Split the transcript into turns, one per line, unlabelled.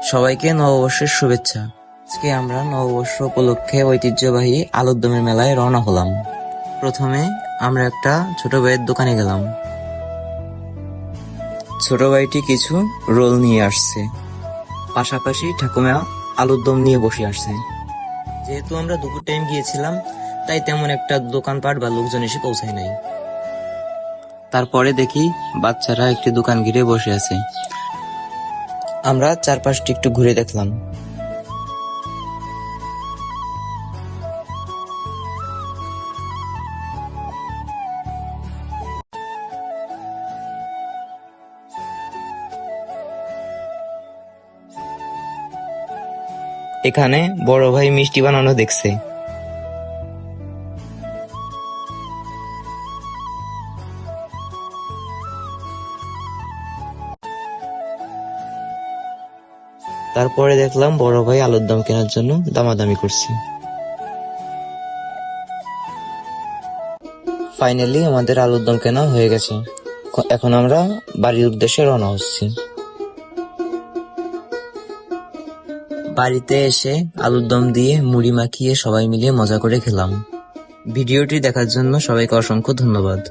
সবাইকে নববর্ষের শুভেচ্ছা। আজকে আমরা নববর্ষ উপলক্ষে ঐতিহ্যবাহী আলুর দমের মেলায় রওনা হলাম। প্রথমে আমরা একটা ছোট ভাইয়ের দোকানে গেলাম। ছোট ভাইটি কিছু রোল নিয়ে আসছে, পাশাপাশি ঠাকুমা আলুর দম নিয়ে বসে আসছে। যেহেতু আমরা দুপুর টাইম গিয়েছিলাম, তাই তেমন একটা দোকানপাট বা লোকজন এসে পৌঁছায় নাই। তারপরে দেখি বাচ্চারা একটি দোকান ঘিরে বসে আছে। আমরা চারপাশটি একটু ঘুরে দেখলাম। এখানে বড় ভাই মিষ্টি বানানো দেখছে। তারপরে দেখলাম বড় ভাই আলুর দম কেনার জন্য দামাদামি করছে। ফাইনালি আমাদের আলুর দম কেনা হয়ে গেছে। এখন আমরা বাড়ির উদ্দেশ্যে রওনা হচ্ছি। বাড়িতে এসে আলুর দম দিয়ে মুড়ি মাখিয়ে সবাই মিলে মজা করে খেলাম। ভিডিওটি দেখার জন্য সবাইকে অসংখ্য ধন্যবাদ।